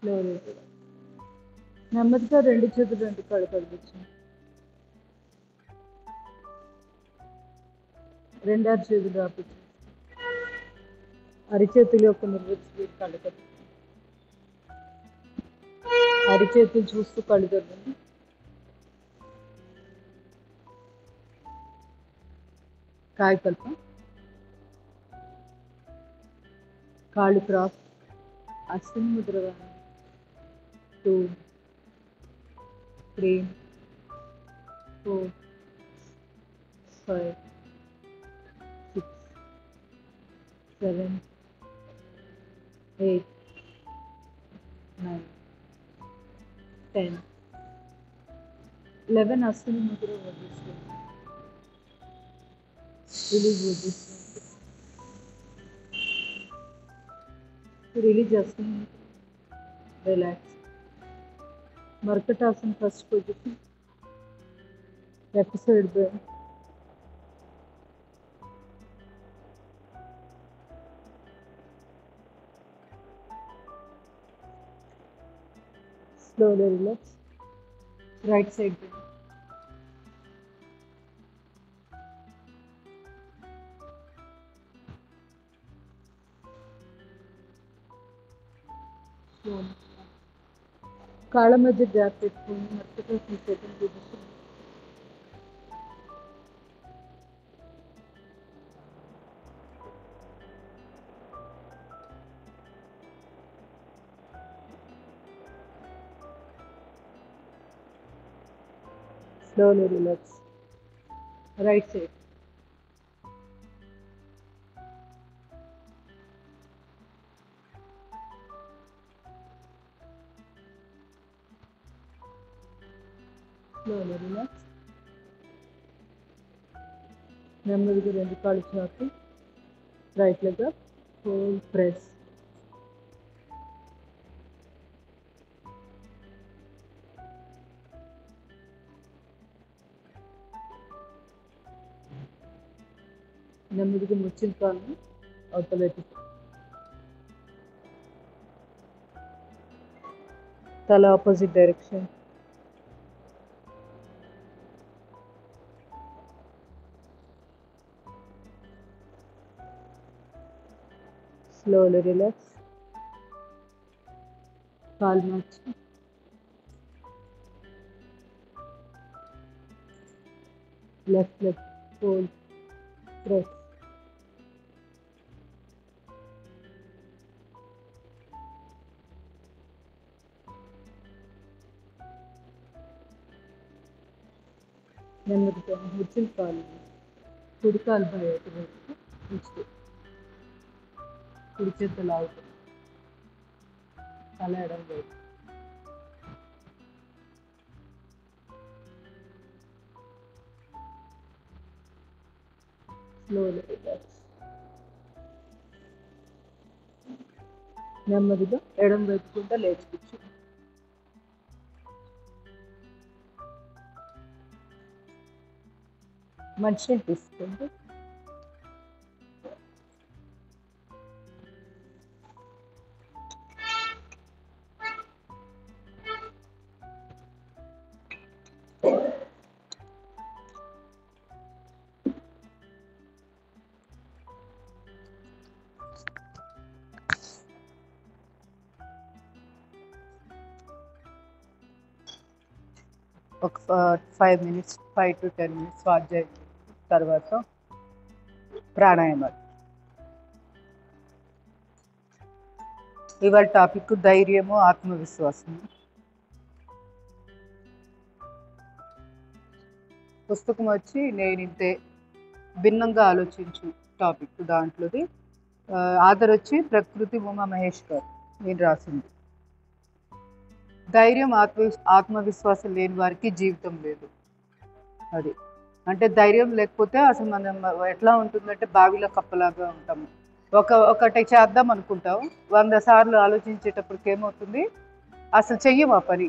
Slowly నెమ్మదిగా 2 చేతులు 2 కళ్ళు కదిలించండి. 2 అరచేతులు ఆపించండి. అరిచేతులు యొక్క నిర్వృత్తి కళ్ళు కదిలించండి. అరిచేతులు చూస్తూ కళ్ళు తెరవండి. కాయకల్ప కాళ్ళు క్రాస్ అశ్విని ముద్రగా 2 3 4 5 6 7 8 9 10 11 అశ్విని ముద్ర వదిలిస్తుంది. రిలీజ్ వదిలిస్తుంది. Release Ashwini relax. Markatasan first position. Left side bend. Slowly relax. Right side bend. Slowly. కాళ్ళ మధ్య గ్యాప్ పెట్టుకొని Markatasan second position. Slowly relax. Right side. Slowly relax. నెమ్మదిగా 2 కాళ్ళు చాపి right leg up. Hold press. నెమ్మదిగా ముచ్చిన కాళ్ళు అవతల వైపు. తల ఆపోజిట్ డైరెక్షన్. Slowly relax. కాలు మార్చి లెఫ్ట్ లెగ్ హోల్డ్ ప్రెస్. నెమ్మదిగా ముచ్చిన కాలు కుడి కాలు బయట వైపు ఉంచుతూ కుడి చేత లాగుతుంది. తల ఎడం వైపు. Slowly relax. నెమ్మదిగా ఎడం వైపు కూడా లేచి కూర్చోండి. మంచినీళ్ళు తీసుకోండి. ఒక 5 minutes 5 to 10 minutes స్వాధ్యాయం తర్వాత ప్రాణాయామాలు. ఇవాళ టాపిక్ ధైర్యము ఆత్మవిశ్వాసము. పుస్తకం వచ్చి నేను ఇంతే భిన్నంగా ఆలోచించు టాపిక్. దాంట్లోది ఆధార్ వచ్చి ప్రకృతి ఉమా మహేష్ గారు నేను రాసింది. ధైర్యం ఆత్మవిశ్వాసం లేని వారికి జీవితం లేదు. అది అంటే ధైర్యం లేకపోతే అసలు మనం ఎట్లా ఉంటుందంటే బావిలో కప్పలాగా ఉంటాము. ఒకటి చేద్దాం అనుకుంటాం, 100 సార్లు ఆలోచించేటప్పటికి ఏమవుతుంది, అసలు చెయ్యం ఆ పని.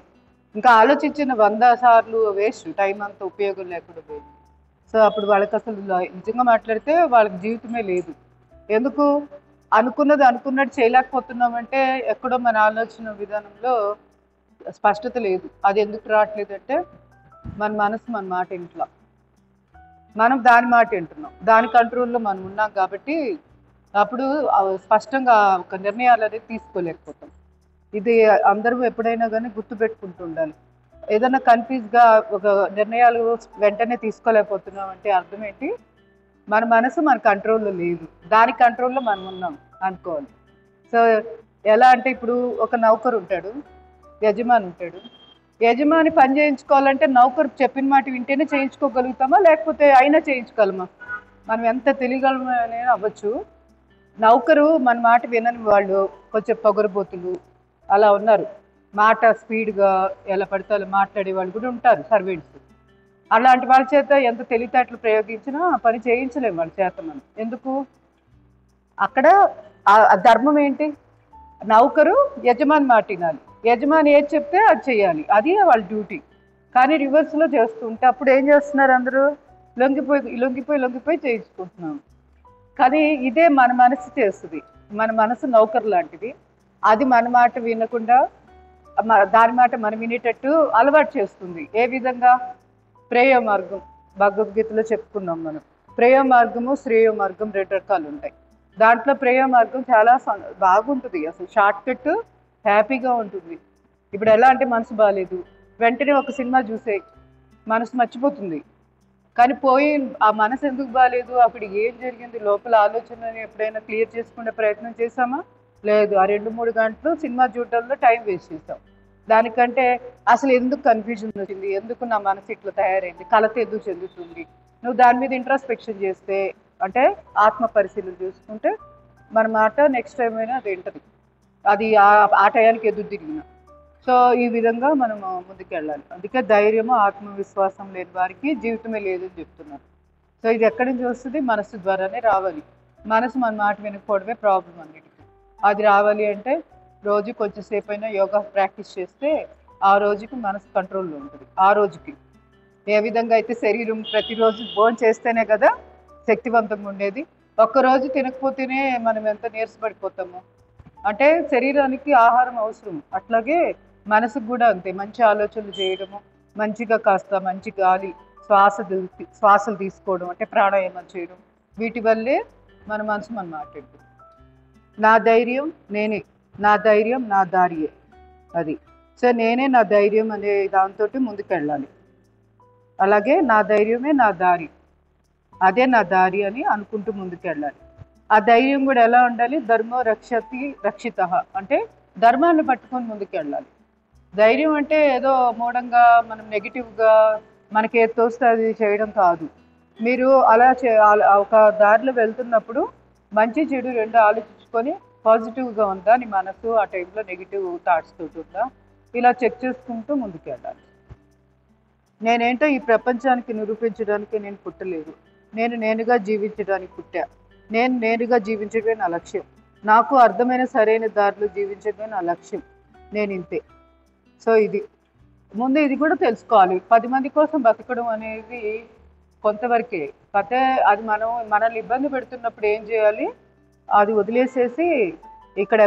ఇంకా ఆలోచించిన 100 సార్లు వేస్ట్, టైం అంతా ఉపయోగం లేకుండా పోయింది. సో అప్పుడు వాళ్ళకి అసలు నిజంగా మాట్లాడితే వాళ్ళకి జీవితమే లేదు. ఎందుకు అనుకున్నది అనుకున్నట్టు చేయలేకపోతున్నామంటే ఎక్కడో మన ఆలోచన విధానంలో స్పష్టత లేదు. అది ఎందుకు రావట్లేదు అంటే మన మనసు మన మాట ఇంట్లో, మనం దాని మాట వింటున్నాం, దాని కంట్రోల్లో మనం ఉన్నాం కాబట్టి అప్పుడు స్పష్టంగా ఒక నిర్ణయాలు అనేది తీసుకోలేకపోతాం. ఇది అందరూ ఎప్పుడైనా కానీ గుర్తుపెట్టుకుంటూ ఉండాలి. ఏదైనా కన్ఫ్యూజ్గా ఒక నిర్ణయాలు వెంటనే తీసుకోలేకపోతున్నాం అంటే అర్థం ఏంటి, మన మనసు మన కంట్రోల్లో లేదు, దాని కంట్రోల్లో మనం ఉన్నాం అనుకోవాలి. సో ఎలా అంటే ఇప్పుడు ఒక నౌకరు ఉంటాడు, యజమాని ఉంటాడు. యజమాని పని చేయించుకోవాలంటే నౌకరు చెప్పిన మాట వింటేనే చేయించుకోగలుగుతామా, లేకపోతే అయినా చేయించుకోగలమా? మనం ఎంత తెలియగలమనే అవ్వచ్చు, నౌకరు మన మాట వినని వాళ్ళు కొంచెం పొగరబోతులు అలా ఉన్నారు. మాట స్పీడ్గా ఎలా పడితే అలా మాట్లాడే వాళ్ళు కూడా ఉంటారు సర్వెంట్స్. అలాంటి వాళ్ళ చేత ఎంత తెలివితేటలు ప్రయోగించినా పని చేయించలేము వాళ్ళ చేత మనం. ఎందుకు? అక్కడ ధర్మం ఏంటి? నౌకరు యజమాని మాట వినాలి, యజమాని ఏది చెప్తే అది చేయాలి, అది వాళ్ళ డ్యూటీ. కానీ రివర్స్లో చేస్తుంటే అప్పుడు ఏం చేస్తున్నారు, అందరూ లొంగిపోయి చేయించుకుంటున్నాం. కానీ ఇదే మన మనసు చేస్తుంది. మన మనసు నౌకరు లాంటిది, అది మన మాట వినకుండా దాని మాట మనం వినేటట్టు అలవాటు చేస్తుంది. ఏ విధంగా? ప్రేయ మార్గం, భగవద్గీతలో చెప్పుకున్నాం మనం. ప్రేయ మార్గము శ్రేయ మార్గం 2 రకాలు ఉంటాయి. దాంట్లో ప్రేయ మార్గం చాలా బాగుంటుంది, అసలు షార్ట్ కట్, హ్యాపీగా ఉంటుంది. ఇప్పుడు ఎలా అంటే మనసు బాగాలేదు, వెంటనే ఒక సినిమా చూసే మనసు మర్చిపోతుంది. కానీ పోయి ఆ మనసు ఎందుకు బాగాలేదు, అప్పుడు ఏం జరిగింది, లోపల ఆలోచనని ఎప్పుడైనా క్లియర్ చేసుకునే ప్రయత్నం చేసామా? లేదు. ఆ 2-3 గంటలు సినిమా చూడడంలో టైం వేస్ట్ చేసాం. దానికంటే అసలు ఎందుకు కన్ఫ్యూజన్ వచ్చింది, ఎందుకు నా మనసు ఇట్లా తయారైంది, కలత ఎందుకు చెందుతుంది, నువ్వు దాని మీద ఇంట్రాస్పెక్షన్ చేస్తే, అంటే ఆత్మ పరిశీలన చేసుకుంటే మన మాట నెక్స్ట్ టైం అయినా అది వింటది, అది ఆ టయానికి ఎదురు తిరిగిన. సో ఈ విధంగా మనం ముందుకెళ్ళాలి. అందుకే ధైర్యము ఆత్మవిశ్వాసం లేని వారికి జీవితమే లేదని చెప్తున్నారు. సో ఇది ఎక్కడి నుంచి వస్తుంది? మనసు ద్వారానే రావాలి. మనసు మన మాట వినకపోవడమే ప్రాబ్లం అన్నిటికీ. అది రావాలి అంటే రోజు కొంచెంసేపు అయినా యోగా ప్రాక్టీస్ చేస్తే ఆ రోజుకి మనసు కంట్రోల్లో ఉంటుంది. ఆ రోజుకి ఏ విధంగా అయితే శరీరం ప్రతిరోజు భోజనం చేస్తేనే కదా శక్తివంతంగా ఉండేది. ఒక్కరోజు తినకపోతేనే మనం ఎంత నీరసపడిపోతాము. అంటే శరీరానికి ఆహారం అవసరం, అట్లాగే మనసుకు కూడా అంతే. మంచి ఆలోచనలు చేయడము, మంచిగా కాస్త మంచి గాలి శ్వాసలు తీసుకోవడం, అంటే ప్రాణాయామం చేయడం, వీటి వల్లే మన మనసు మనం మాట్లాడుతుంది. నా ధైర్యం నేనే, నా ధైర్యం నా దారియే, అది. సో నేనే నా ధైర్యం అనే దాంతో ముందుకెళ్ళాలి. అలాగే నా ధైర్యమే నా దారి, అదే నా దారి అని అనుకుంటూ ముందుకెళ్ళాలి. ఆ ధైర్యం కూడా ఎలా ఉండాలి? ధర్మో రక్షతి రక్షిత, అంటే ధర్మాన్ని పట్టుకొని ముందుకెళ్ళాలి. ధైర్యం అంటే ఏదో మూఢంగా మనం నెగిటివ్గా మనకి ఏది తోస్తే అది చేయడం కాదు. మీరు అలా ఒక దారిలో వెళ్తున్నప్పుడు మంచి చెడు రెండు ఆలోచించుకొని పాజిటివ్గా ఉందా నీ మనసు, ఆ టైంలో నెగిటివ్ థాట్స్ తోటి ఉందా, ఇలా చెక్ చేసుకుంటూ ముందుకెళ్ళాలి. నేనేంటో ఈ ప్రపంచానికి నిరూపించడానికి నేను పుట్టలేదు, నేనుగా జీవించడానికి పుట్టా. నేనుగా జీవించడమే నా లక్ష్యం, నాకు అర్థమైన సరైన దారిలో జీవించడమే నా లక్ష్యం, నేను ఇంతే. సో ఇది ముందు ఇది కూడా తెలుసుకోవాలి. 10 మంది కోసం బతకడం అనేది కొంతవరకే, కాకపోతే అది మనల్ని ఇబ్బంది పెడుతున్నప్పుడు ఏం చేయాలి, అది వదిలేసేసి ఇక్కడ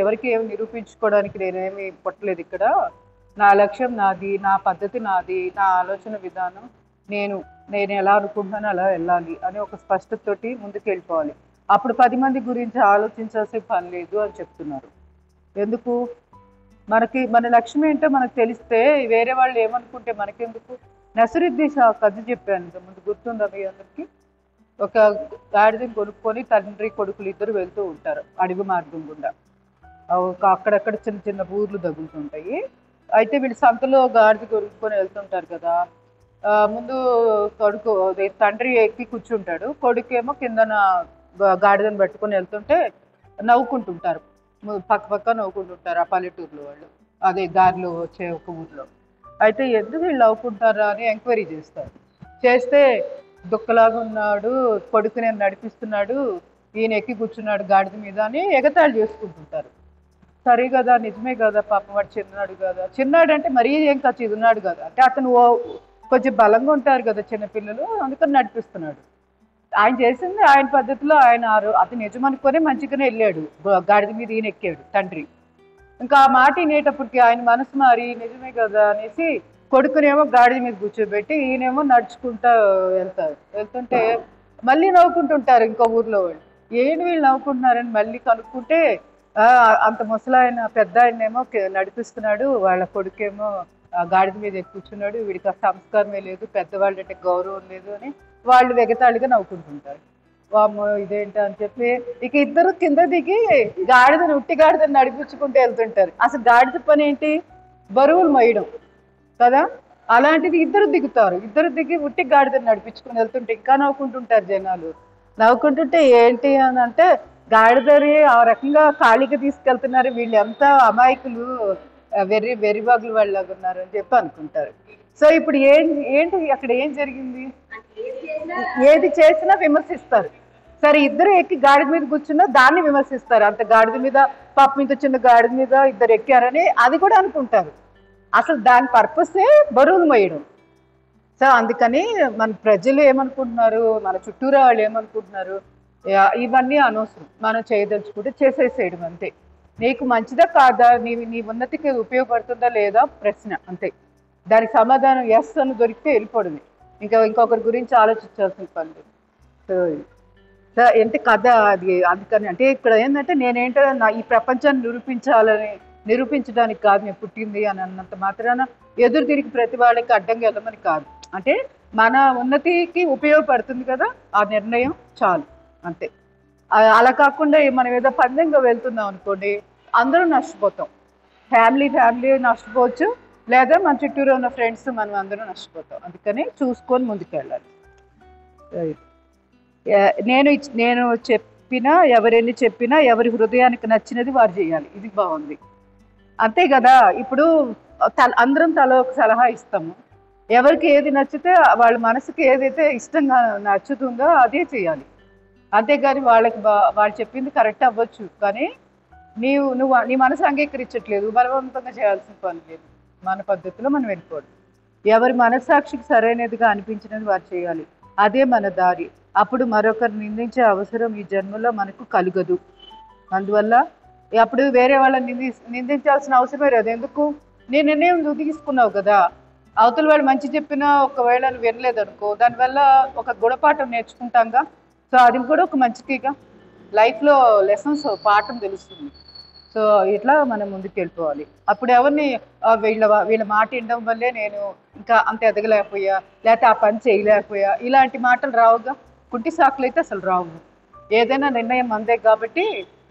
ఎవరికి ఏమి నిరూపించుకోవడానికి నేనేమి పుట్టలేదు, ఇక్కడ నా లక్ష్యం నాది, నా పద్ధతి నాది, నా ఆలోచన విధానం నేను ఎలా అనుకుంటున్నానో అలా వెళ్ళాలి అని ఒక స్పష్టతతోటి ముందుకు వెళ్ళిపోవాలి. అప్పుడు 10 మంది గురించి ఆలోచించాల్సిన పని లేదు అని చెప్తున్నారు. ఎందుకు? మన లక్ష్యం ఏంటో మనకు తెలిస్తే వేరే వాళ్ళు ఏమనుకుంటే మనకెందుకు? నసరుద్దీన్ షా కథ చెప్పాను ముందు, గుర్తుందా మీ అందరికీ? ఒక గాడిదని కొనుక్కొని తండ్రి కొడుకులు ఇద్దరు వెళ్తూ ఉంటారు అడుగు మార్గం గుండా. అక్కడక్కడ చిన్న చిన్న ఊర్లు తగులుతుంటాయి. అయితే వీళ్ళు సంతలో గాడిద కొనుక్కొని వెళ్తుంటారు కదా, ముందు తండ్రి ఎక్కి కూర్చుంటాడు, కొడుకేమో కిందన గాడిదని పట్టుకొని వెళ్తుంటే నవ్వుకుంటుంటారు, పక్క నవ్వుకుంటుంటారు ఆ పల్లెటూరులో వాళ్ళు, అదే దారిలో వచ్చే ఒక ఊర్లో. అయితే ఎందుకు వీళ్ళు నవ్వుకుంటారా అని ఎంక్వైరీ చేస్తే దుక్కలాగా ఉన్నాడు, కొడుకు నేను నడిపిస్తున్నాడు, ఈయన ఎక్కి కూర్చున్నాడు గాడిద మీద అని ఎగతాళి చేసుకుంటుంటారు. సరే కదా, నిజమే కదా, పాపం వాడు చిన్నాడు అంటే మరీ ఏం కాదు, ఇది ఉన్నాడు కదా అంటే అతను కొంచెం బలంగా ఉంటారు కదా చిన్నపిల్లలు, అందుకని నడిపిస్తున్నాడు. ఆయన చేసింది ఆయన పద్ధతిలో ఆయన అతను నిజమనుకొని మంచిగానే వెళ్ళాడు. గాడిద మీద ఈయన ఎక్కాడు తండ్రి. ఇంకా ఆ మాట వినేటప్పటికి ఆయన మనసు మారి నిజమే కదా అనేసి కొడుకునేమో గాడిద మీద కూర్చోబెట్టి ఈయనేమో నడుచుకుంటా వెళ్తుంటే మళ్ళీ నవ్వుకుంటుంటారు ఇంకో ఊర్లో వాళ్ళు. ఏంటి వీళ్ళు నవ్వుకుంటున్నారని మళ్ళీ కనుక్కుంటే ఆ, అంత ముసలాయన పెద్ద ఆయనేమో నడిపిస్తున్నాడు, వాళ్ళ కొడుకేమో ఆ గాడిద మీద ఎక్కి కూర్చున్నాడు, వీడికి ఆ సంస్కారమే లేదు, పెద్దవాళ్ళు అంటే గౌరవం లేదు అని వాళ్ళు వెగతాళిగా నవ్వుకుంటుంటారు. వామ్మో ఇదేంటి అని చెప్పి ఇక ఇద్దరు కింద దిగి గాడిదని ఉట్టి గాడిదని నడిపించుకుంటూ వెళ్తుంటారు. అసలు గాడిద పని ఏంటి? బరువులు మోయడం కదా. అలాంటిది ఇద్దరు దిగుతారు, ఇద్దరు దిగి ఉట్టి గాడిదని నడిపించుకుని వెళ్తుంటే ఇంకా నవ్వుకుంటుంటారు జనాలు. నవ్వుకుంటుంటే ఏంటి అని అంటే గాడిదని ఆ రకంగా ఖాళీగా తీసుకెళ్తున్నారు, వీళ్ళు ఎంత అమాయకులు, వెర్రిబాగులు వాళ్ళలాగా ఉన్నారు అని చెప్పి అనుకుంటారు. సో ఇప్పుడు ఏంటి అక్కడ ఏం జరిగింది? ఏది చేసినా విమర్శిస్తారు. సరే ఇద్దరు ఎక్కి గాడిద మీద కూర్చున్నా దాన్ని విమర్శిస్తారు. అంత గాడిద మీద పాపం ఇంత చిన్న గాడిద మీద ఇద్దరు ఎక్కారని అది కూడా అనుకుంటారు. అసలు దాని పర్పసే బరువులు మోయడం. సో అందుకని మన ప్రజలు ఏమనుకుంటున్నారు, మన చుట్టూరా వాళ్ళు ఏమనుకుంటున్నారు, ఇవన్నీ అనవసరం. మనం చేయదలుచుకుంటే చేసేసేయడం అంతే. నీకు మంచిదా కాదా, నీ ఉన్నతికి ఉపయోగపడుతుందా లేదా ప్రశ్న అంతే. దానికి సమాధానం ఎస్ అని దొరికితే వెళ్ళిపోవడమే. ఇంకొకరి గురించి ఆలోచించాల్సిన పని లేదు. సో సో ఏంటి కథ అది. అందుకని అంటే ఇక్కడ ఏంటంటే నేనేంటో ఈ ప్రపంచాన్ని నిరూపించడానికి కాదు నేను పుట్టింది అని అన్నంత మాత్రాన ఎదురు తిరిగి ప్రతి వాళ్ళకి అడ్డంగా వెళ్ళమని కాదు. అంటే మన ఉన్నతికి ఉపయోగపడుతుంది కదా ఆ నిర్ణయం చాలు అంతే. అలా కాకుండా మనం ఏదో పందెంగా వెళ్తున్నాం అనుకోండి, అందరూ నష్టపోతాం. ఫ్యామిలీ నష్టపోవచ్చు, లేదా మన చుట్టూరు ఉన్న ఫ్రెండ్స్ మనం అందరూ నష్టపోతాం. అందుకని చూసుకొని ముందుకు వెళ్ళాలి. నేను చెప్పినా ఎవరెన్ని చెప్పినా ఎవరి హృదయానికి నచ్చినది వారు చేయాలి, ఇది బాగుంది అంతే కదా. ఇప్పుడు అందరం తల ఒక సలహా ఇస్తాము, ఎవరికి ఏది నచ్చితే వాళ్ళ మనసుకి ఏదైతే ఇష్టంగా నచ్చుతుందో అదే చేయాలి. అంతేగాని వాళ్ళు చెప్పింది కరెక్ట్ అవ్వచ్చు, కానీ నీ మనసు అంగీకరించట్లేదు, బలవంతంగా చేయాల్సిన పని లేదు. మన పద్ధతిలో మనం వెళ్ళిపోవడం. ఎవరి మనస్సాక్షికి సరైనదిగా అనిపించినది వారు చేయాలి, అదే మన దారి. అప్పుడు మరొకరు నిందించే అవసరం ఈ జన్మలో మనకు కలుగదు. అందువల్ల అప్పుడు వేరే వాళ్ళని నిందించాల్సిన అవసరమే లేదు. ఎందుకు? నీ నిర్ణయం నువ్వు తీసుకున్నావు కదా. అవతల వాళ్ళు మంచి చెప్పినా ఒకవేళ నువ్వు వినలేదనుకో, దానివల్ల ఒక గుణపాఠం నేర్చుకుంటాంగా. సో అది కూడా ఒక మంచిగా లైఫ్లో లెసన్స్ పాఠం తెలుస్తుంది. సో ఇట్లా మనం ముందుకు వెళ్ళిపోవాలి. అప్పుడు ఎవరిని వీళ్ళ మాట వినడం వల్లే నేను ఇంకా అంత ఎదగలేకపోయా, లేకపోతే ఆ పని చేయలేకపోయా, ఇలాంటి మాటలు రావుగా. కుంటి సాకులు అయితే అసలు రావు. ఏదైనా నిర్ణయం అందే కాబట్టి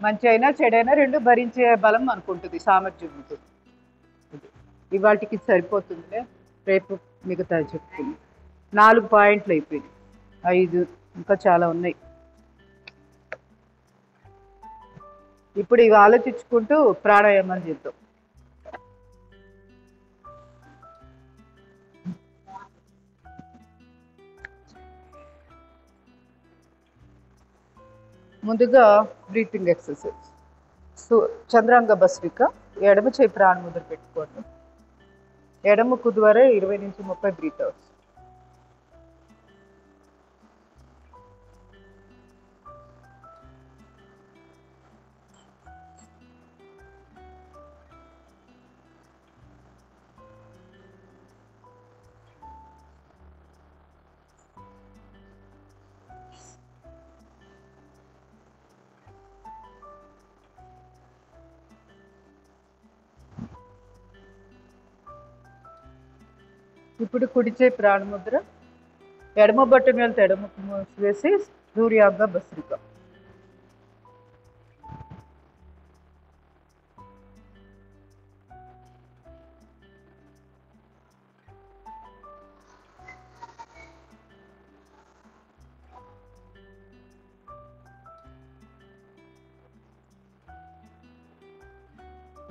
మంచి అయినా చెడైనా రెండు భరించే బలం అనుకుంటుంది, సామర్థ్యం ఉంటుంది. ఇవాటికి సరిపోతుందిలే, రేపు మిగతా చెప్తుంది. 4 పాయింట్లు అయిపోయింది, 5 ఇంకా చాలా ఉన్నాయి. ఇప్పుడు ఇవి ఆలోచించుకుంటూ ప్రాణాయామం చేద్దాం. ముందుగా బ్రీతింగ్ ఎక్సర్సైజ్. చంద్రాంగ భస్త్రిక. ఎడమ చేయి ప్రాణముద్ర పెట్టుకోండి. ఎడమ కుదువరే 20 నుంచి 30 బ్రీత్ అవుట్స్. ఇప్పుడు కుడి చేయి ప్రాణముద్ర. ఎడమ బొట్టన వెళ్తే ఎడమ వేసి సూర్యాంగ భస్త్రిక.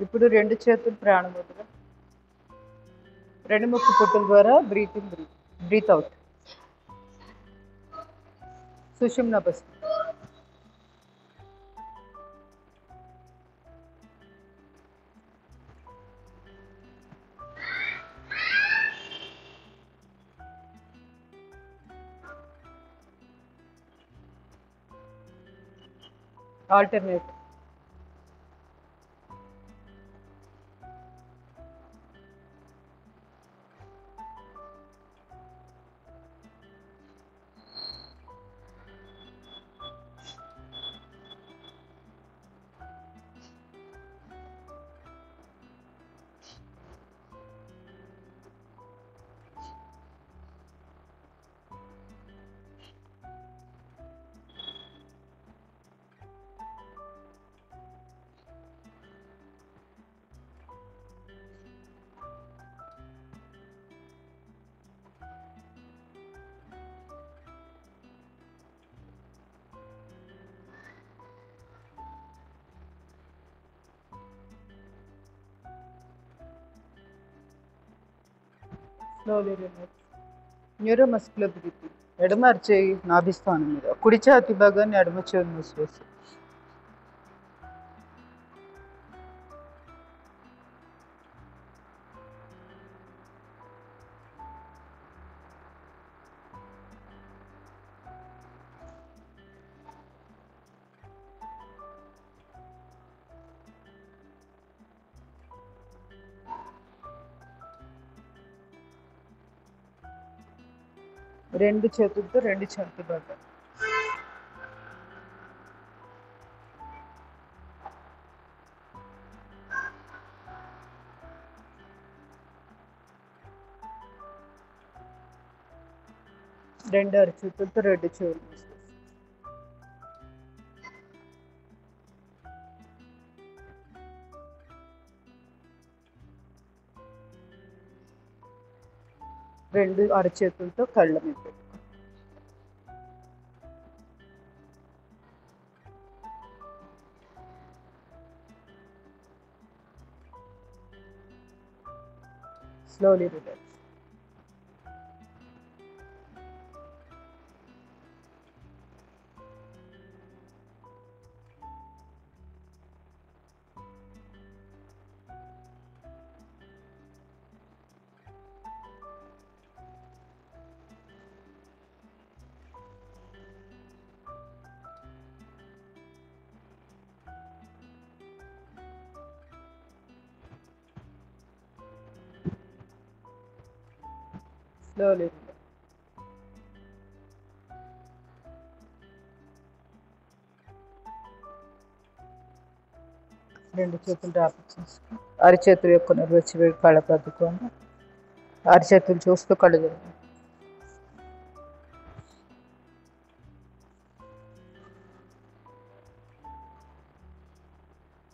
ఇప్పుడు 2 చేతులు ప్రాణముద్ర. 2 ముక్కు పుట్టుల ద్వారా breathe out. Sushumna Bhastrika. Alternate. Slowly relax. Neuromuscular breathing. ఎడమ అరచేయి నాభిస్థానం మీద, కుడి ఛాతి భాగాన్ని ఎడమ చెవి మూసివేసి. రెండు చేతులతో రెండు ఛాతి భాగాలు. రెండు అరచేతులతో రెండు చెవులు మూసేసి. రెండు అరచేతులతో కళ్ళ మీద పెట్టుకో. Slowly relax. Slowly relax. రెండు చేతులు డ్రాప్ చేసుకుని అరిచేతులు యొక్క వచ్చి కళ్ళకు అద్దుకోండి. అరిచేతులు చూస్తూ కళ్ళు తెరవండి.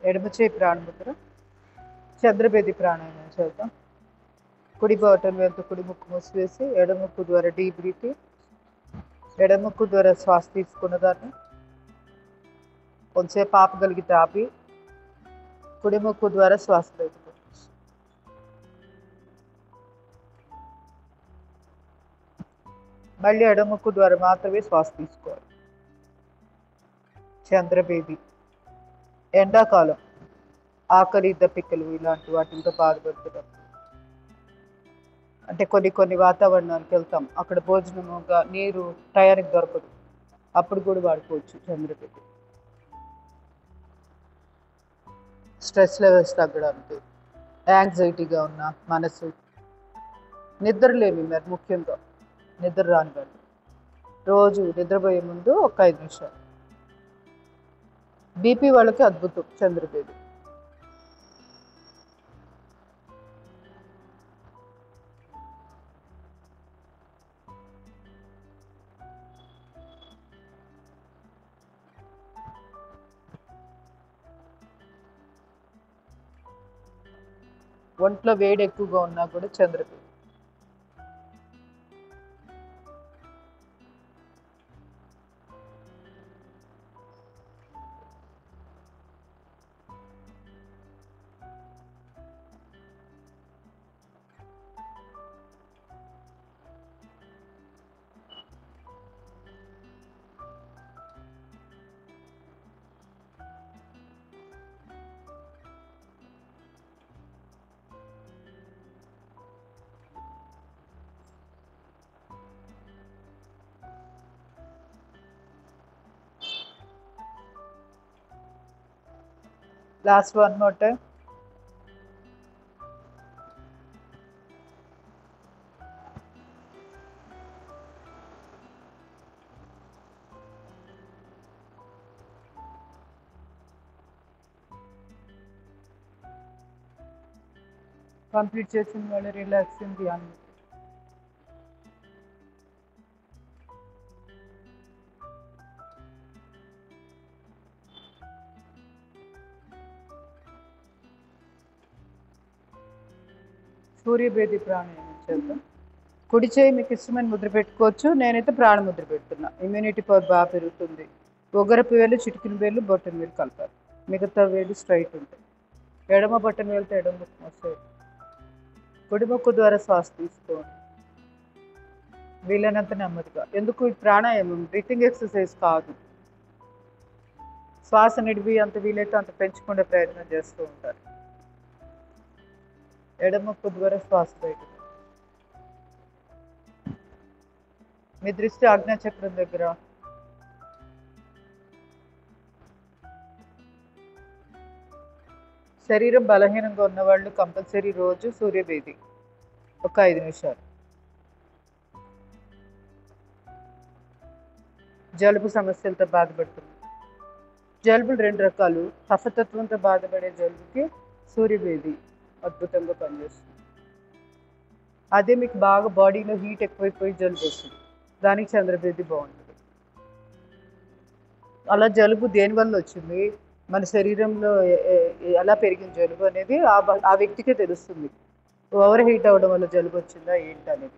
ఎడమ చేయి ప్రాణముద్ర, చంద్రబేది ప్రాణాయామం చేద్దాం. కుడి బాటం వెళ్తూ కుడి ముక్కు మూసివేసి ఎడమ ముక్కు ద్వారా డీప్ బ్రీతింగ్. ఎడమ ముక్కు ద్వారా శ్వాస తీసుకున్న దాన్ని కొంచెంసేపు ఆపగలిగితే ఆపి కుడి ముక్కు ద్వారా శ్వాస పెట్టుకోండి. మళ్ళీ ఎడమ ముక్కు ద్వారా మాత్రమే శ్వాస తీసుకోవాలి. చంద్రబేది. ఎండాకాలం ఆకలి దప్పికలు ఇలాంటి వాటితో బాధపడుతున్నారు. అంటే కొన్ని వాతావరణానికి వెళ్తాం, అక్కడ భోజనముగా నీరు టయానికి దొరకదు, అప్పుడు కూడా వాడుకోవచ్చు చంద్రబేది. స్ట్రెస్ లెవెల్స్ తగ్గడానికి, యాంగ్జైటీగా ఉన్న మనసు, నిద్రలేమి మరి ముఖ్యంగా నిద్ర రాని వాళ్ళు రోజు నిద్రపోయే ముందు ఒక 5 నిమిషాలు. బీపీ వాళ్ళకి అద్భుతం చంద్రబేది. ఒంట్లో వేడి ఎక్కువగా ఉన్నా కూడా చంద్రబేది. Last one more time. Complete చేసిన వాళ్ళు రిలాక్సింగ్ ధ్యానం. సూర్యభేది ప్రాణాయామం చేద్దాం. కుడి చేయి మీకు ఇష్టమైన ముద్ర పెట్టుకోవచ్చు. నేనైతే ప్రాణముద్ర పెడుతున్నా. ఇమ్యూనిటీ పవర్ బాగా పెరుగుతుంది. ఒగరపు వేలు, చిటికిన వేలు, బొట్టన వేలు కలపాలి. మిగతా వేలు స్ట్రైట్ ఉంటాయి. ఎడమ బొట్టన వేలుతో ఎడమ ముక్కు మూసేయండి. కుడి ముక్కు ద్వారా శ్వాస తీసుకోండి. వీలైనంత నెమ్మదిగా. ఎందుకు ఈ ప్రాణాయామం బ్రీతింగ్ ఎక్సర్సైజ్ కాదు. శ్వాస నిడిపి అంత వీలైతే అంత పెంచుకునే ప్రయత్నం చేస్తూ ఉంటారు. ఎడమ ముక్కు ద్వారా శ్వాస బయటకు. మీ దృష్టి ఆజ్ఞాచక్రం దగ్గర. శరీరం బలహీనంగా ఉన్నవాళ్ళు కంపల్సరీ రోజు సూర్యభేది ఒక 5 నిమిషాలు. జలుబు సమస్యలతో బాధపడుతుంది. జలుబులు 2 రకాలు. కఫతత్వంతో బాధపడే జలుబుకి సూర్యభేది అద్భుతంగా పనిచేస్తుంది. అదే మీకు బాగా బాడీలో హీట్ ఎక్కువైపోయి జలుబు వస్తుంది, దానికి చంద్రభేది బాగుంటుంది. అలా జలుబు దేనివల్ల వచ్చింది, మన శరీరంలో ఎలా పెరిగిన జలుబు అనేది ఆ వ్యక్తికే తెలుస్తుంది. ఓవర్ హీట్ అవ్వడం వల్ల జలుబు వచ్చిందా ఏంటి అనేది.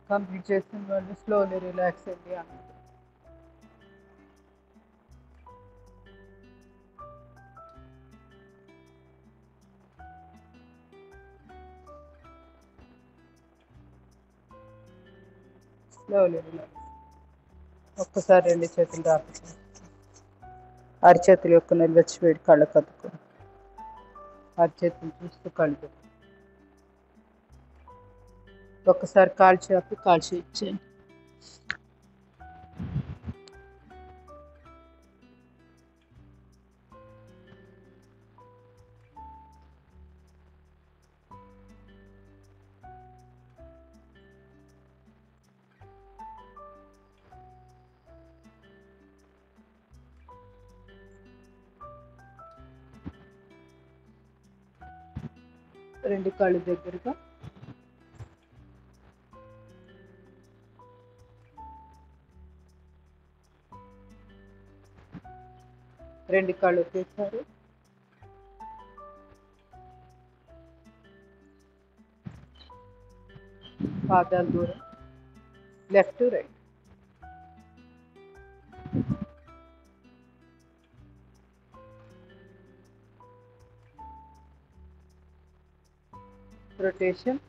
కంప్లీట్ చేసిన వాళ్ళు స్లోలీ రిలాక్స్ అయ్యి అన్నది. Slowly relax. ఒక్కసారి 2 చేతులు రాపించండి. అరిచేతులు యొక్క నిల్వచ్చి వేడి కళ్ళ కత్తుకొని అరిచేతులు చూస్తూ కళ్ళు పెట్టి ఒక్కసారి కాలు చాపి కాలు చేయించండి. రెండు కళ్ళు దగ్గరగా రెండు కళ్ళు ఒకేసారి. పాదాలు దూరం. Left to right. Rotation.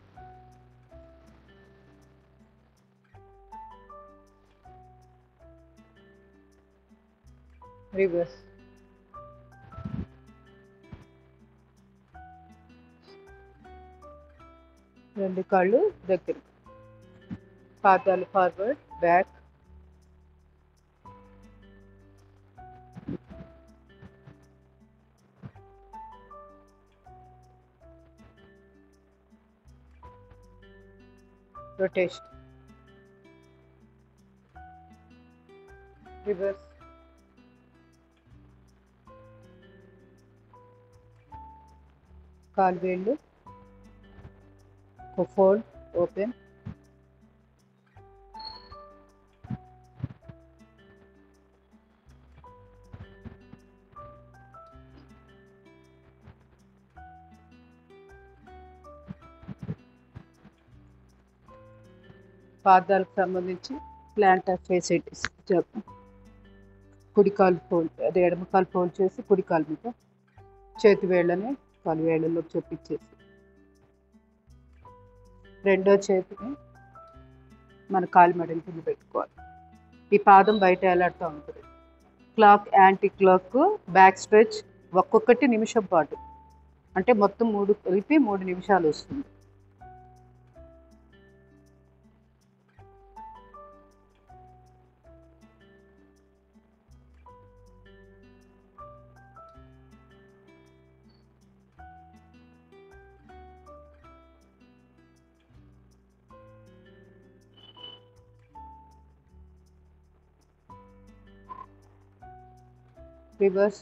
Reverse. రెండు కాళ్ళు దగ్గర. పాదాలు ఫార్వర్డ్ బ్యాక్. రొటేషన్. రివర్స్. కాలు వేళ్ళు ఫోల్డ్ ఓపెన్, పాదాలకు సంబంధించి ప్లాంటర్ ఫేసైటిస్ కుడి కాలు ఫోల్డ్, అదే ఎడమ కాలు ఫోల్డ్ చేసి కుడి కాలు మీద చేతి వేళ్ళని కాలు వేళ్ళలో చొప్పించేసి రెండో చేతిని మన కాలు మెడల కింద పెట్టుకోవాలి. ఈ పాదం బయట ఎలాడుతూ ఉంటుంది. Clock, anti clock, back stretch ఒక్కొక్కటి నిమిషం పాటు, అంటే మొత్తం 3 కలిపి 3 నిమిషాలు వస్తుంది. Reverse,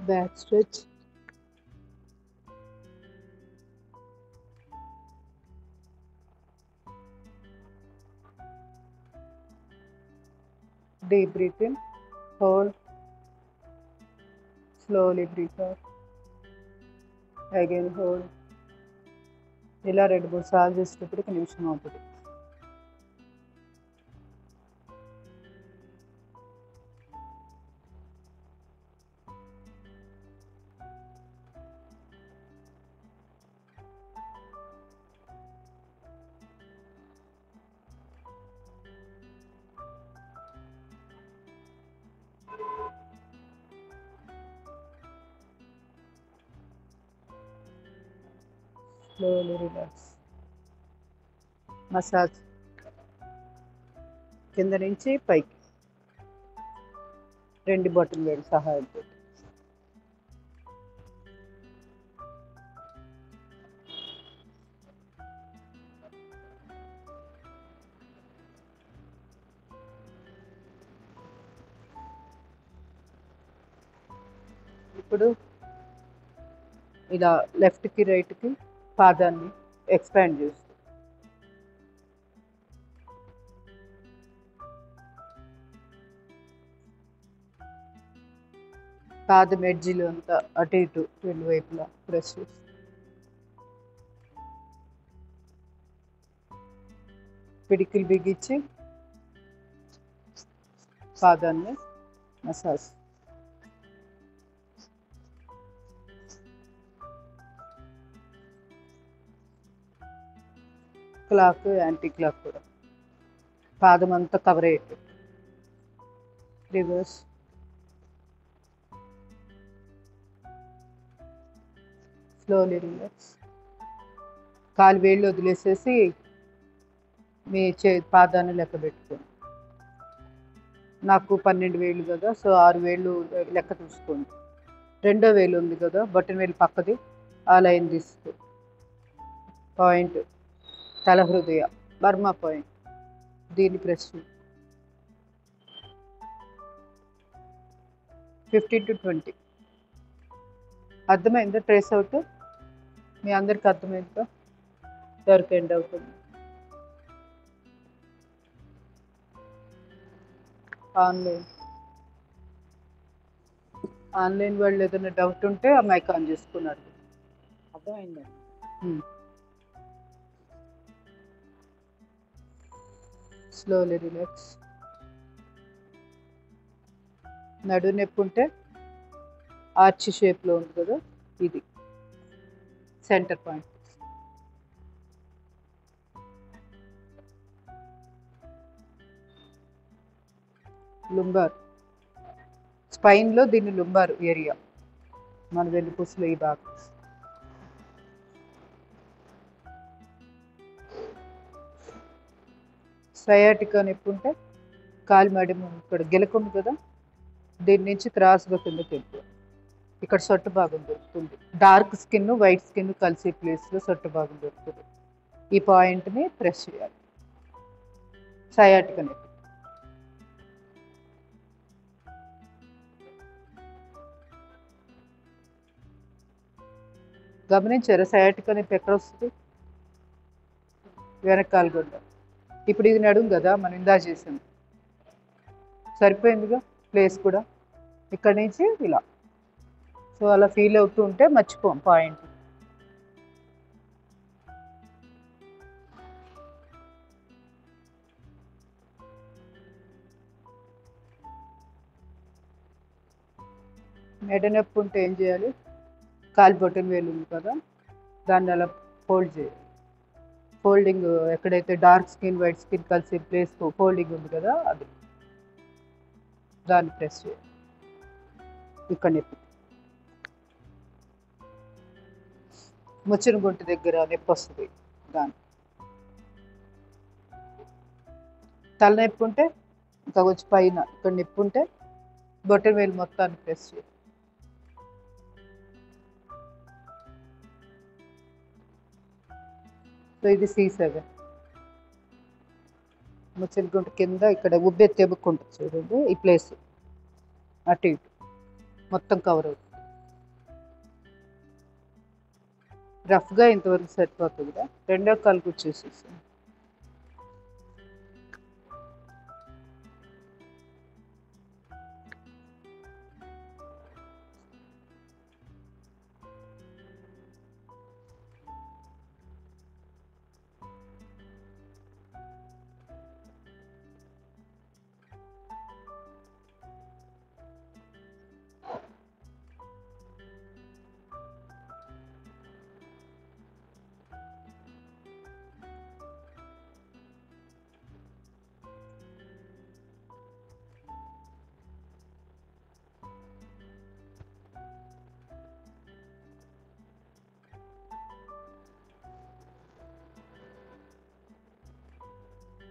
back stretch, deep breath in, hold, slowly breathe out, again hold. ఇలా 2-3 సార్లు చేసేటప్పటికి నిమిషం అవుతుంది. Slowly relax. మసాజ్ కింద నుంచి పైకి 2 బొటన వేలు సహాయంతో. ఇప్పుడు ఇలా లెఫ్ట్కి రైట్కి పాదాన్ని ఎక్స్పాండ్ చేస్తూ పాదం ఎడ్జిలు అంతా అటు ఇటు 2 వైపులా ప్రెస్ చేస్తూ పిడికిలు బిగించి పాదాన్ని మసాజ్. క్లాక్, యాంటీ క్లాక్ కూడా పాదం అంతా కవర్ అయ్యేటట్టు. Reverse, slowly relax. కాలు వేళ్ళు వదిలేసేసి మీ పాదాన్ని లెక్క పెట్టుకోండి. నాకు 12 వేళ్ళు కదా, సో 6 వేళ్ళు లెక్క చూసుకోండి. రెండో వేలు ఉంది కదా, బొటన వేలు పక్కది, ఆ లైన్ తీసుకో. పాయింట్ తల హృదయ బర్మా పాయింట్, దీన్ని ప్రెస్ 15 to 20. అర్థమైందా? ట్రేస్ అవుట్ మీ అందరికి అర్థమైందా? ఎవరికి ఎండ్ అవుతుంది? ఆన్లైన్ వాళ్ళు ఏదైనా డౌట్ ఉంటే ఆ మైక్ ఆన్ చేసుకున్నారు. అర్థమైందండి. Slowly relax. నడు నొప్పి ఉంటే ఆర్చ్ షేప్లో ఉంది కదా, ఇది సెంటర్ పాయింట్. లుంబార్ స్పైన్లో దీన్ని లుంబార్ ఏరియా, మన వెన్నుపూసలో ఈ భాగం. సయాటికా నొప్పి ఉంటే కాలు మడిమ ఇక్కడ గిలక ఉంది కదా, దీని నుంచి క్రాస్గా కిందకి వెళ్ళిపోయి ఇక్కడ సొట్టు భాగం దొరుకుతుంది. డార్క్ స్కిన్ వైట్ స్కిన్ కలిసే ప్లేస్లో సొట్టు భాగం దొరుకుతుంది. ఈ పాయింట్ని ప్రెస్ చేయాలి. సయాటికా నొప్పి. గమనించారా సయాటికా నొప్పి ఎక్కడ వస్తుంది? వెనకాల గుండ. ఇప్పుడు ఇది నడుము కదా, మనం ఇందా చేసాం, సరిపోయిందిగా ప్లేస్ కూడా. ఇక్కడ నుంచి ఇలా. సో అలా ఫీల్ అవుతూ ఉంటే మర్చిపోం పాయింట్. మెడ నొప్పి ఉంటే ఏం చేయాలి? కాలు బొటన్ వేలు ఉంది కదా, దాన్ని అలా ఫోల్డ్ చేయాలి. ఫోల్డింగ్ ఎక్కడైతే డార్క్ స్కిన్ వైట్ స్కిన్ కలిసి ప్లేస్ ఫోల్డింగ్ ఉంది కదా, అది దాన్ని ప్రెస్ చేయాలి. ఇక్కడ నొప్పి. ముచ్చిన గుంటి దగ్గర నొప్పి వస్తుంది దాన్ని. తలనొప్పి ఉంటే ఇంకా కొంచెం పైన ఇక్కడ నొప్పి ఉంటే బొటన్ వేలు మొత్తాన్ని ప్రెస్ చేయాలి. సో ఇది C7. ముచ్చిన గుంట కింద ఇక్కడ ఉబ్బెత్తి ఎబ్బుకుంటుంది చూడండి, ఈ ప్లేస్ అటు ఇటు మొత్తం కవర్ అవుతుంది. రఫ్గా ఇంతవరకు సరిపోతుంది కదా. రెండో కాలు కూర్చేసేసాం.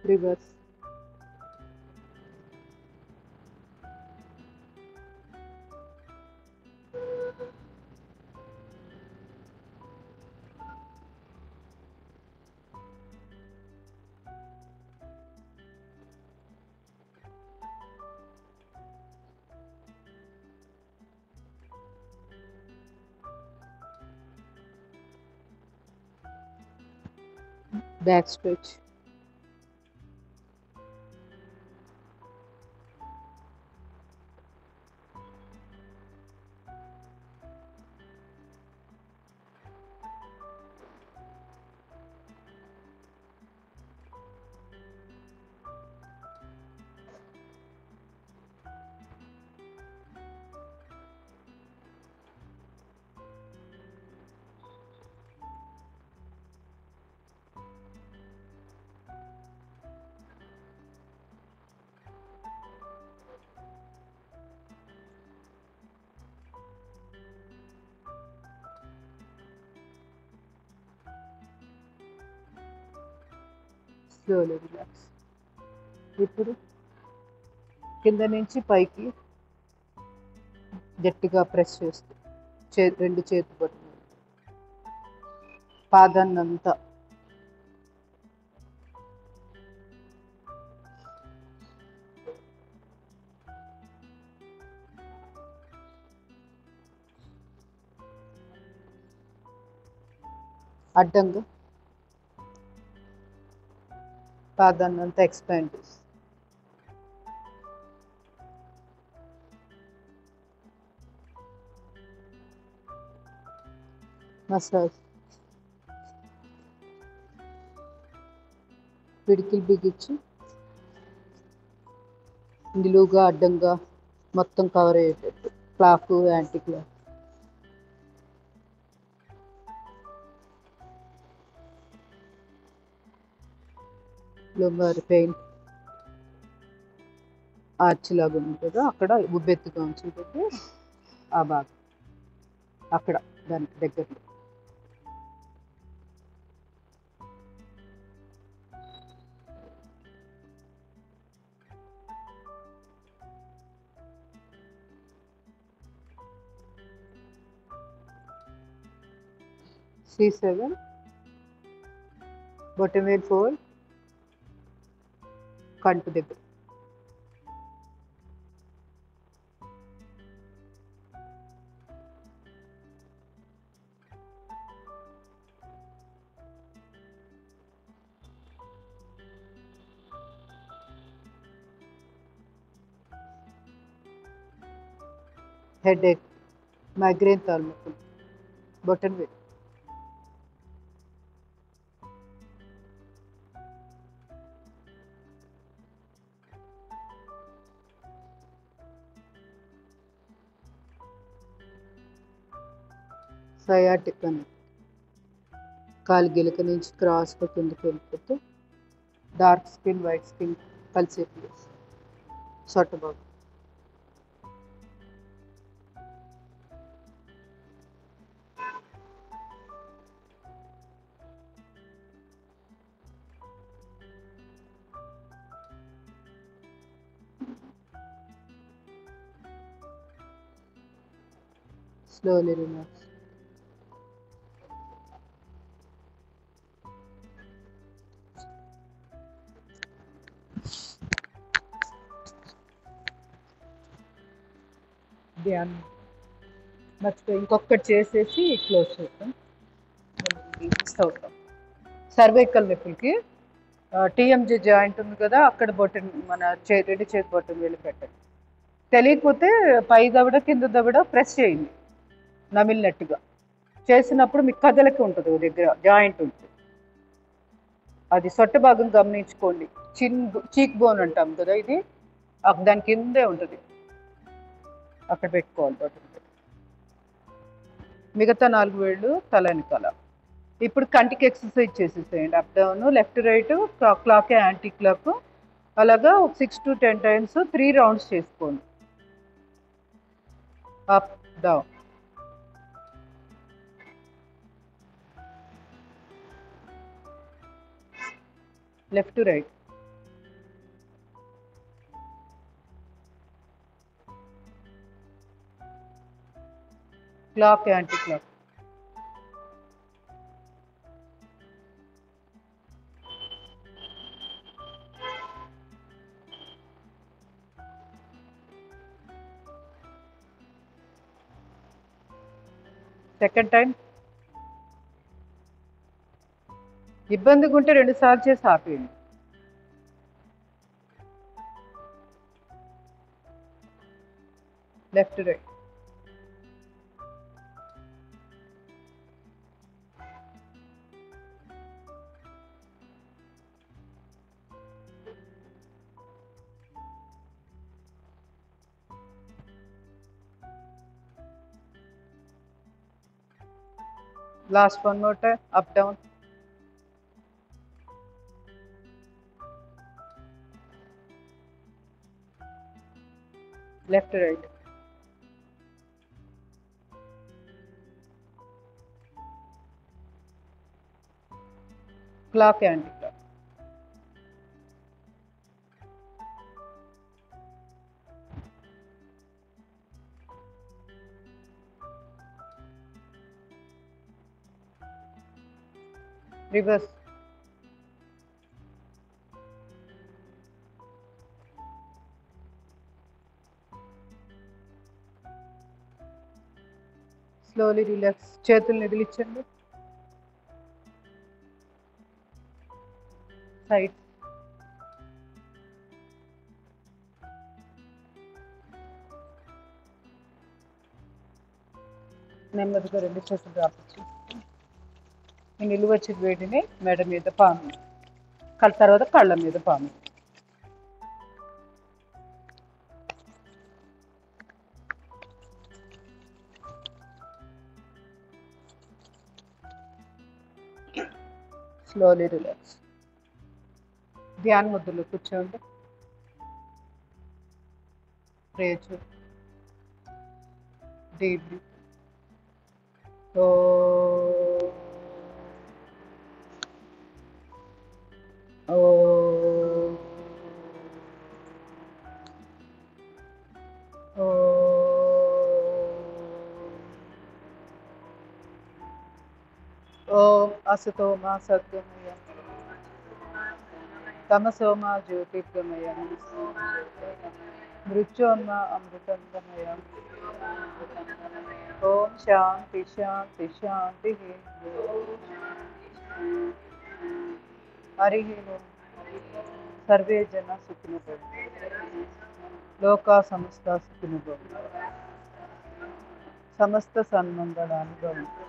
Reverse. Back stretch. Slowly relax. ఇప్పుడు కింద నుంచి పైకి గట్టిగా ప్రెస్ చేస్తూ రెండు చేతులు పట్టుకుని పాదాన్నంతా అడ్డంగా పాదాన్నంతా ఎక్స్పాండ్ చేసి మసాజ్. పిడికిలు బిగించి నిలువుగా అడ్డంగా మొత్తం కవర్ అయ్యేటట్టు clock anti clock. lumbar pain. Arch లాగా ఉంది కదా, అక్కడ ఉబ్బెత్తుగా ఉంచుతుంది ఆ భాగం, అక్కడ దానికి దగ్గరలో. C7, bottom vein 4, కంటు దగ్గర. హెడేక్, మైగ్రేన్ తలనొప్పులు, బొటన్ వేల్. సయాటిక్ అని కాలు గిలక నుంచి క్రాస్గా కిందకి వెళ్ళిపోతే డార్క్ స్కిన్ వైట్ స్కిన్ కలిసే ప్లేస్, సొట్టబాబు. Slowly relax. ధ్యానం మర్చిపోయి ఇంకొకటి చేసేసి క్లోజ్ చేద్దాం. మిస్ అవుతాం. సర్వైకల్ నొప్పులకి టీఎంజీ జాయింట్ ఉంది కదా, అక్కడ బొట్టన్ మన రెడ్డి చేతి బొట్టన్ వేలు పెట్టండి. తెలియకపోతే పై దవడ కింద దవడ ప్రెస్ చేయండి నమిలినట్టుగా. చేసినప్పుడు మీకు కదలిక ఉంటుంది, దగ్గర జాయింట్ ఉంటుంది. అది సొట్ట భాగం గమనించుకోండి. చీక్ బోన్ అంటాం కదా, ఇది దాని కిందే ఉంటుంది, అక్కడ పెట్టుకోవాలి బొట్టన్. మిగతా 4 వేళ్ళు తల వెనకాల. ఇప్పుడు కంటికి ఎక్సర్సైజ్ చేసేసేయండి. Up down, left right, clock anti clock, అలాగా 6 to 10 times 3 rounds చేసుకోండి. Up down, left right, clock anti clock. Second time ఇబ్బందిగా ఉంటే 2 సార్లు చేసి ఆపేయండి. Left right, last one more time. Up down, left right, clock anti clock, reverse, slowly relax. చేతుల్ని వదిలించండి. Side, నెమ్మదిగా 2 చేతులు రాపించి ఈ నిలువ వచ్చిన వేడిని మెడ మీద పాము, తర్వాత కళ్ళ మీద పాము. Slowly relax. ధ్యాన ముద్రలో కూర్చోండి. చేయొచ్చు. డీప్ ఓ ఓ ఓ ఓం అసతో మా సద్గమయ తమసో మా జ్యోతిర్గమయ మృత్యోన్మ అమృతంగమయ ఓం శాంతి శాంతి శాంతి. హరి ఓం. సర్వే జన సుఖినో భవంతు. లోకా సమస్త సుఖినో భవంతు. సమస్త సన్మంగళాని భవంతు.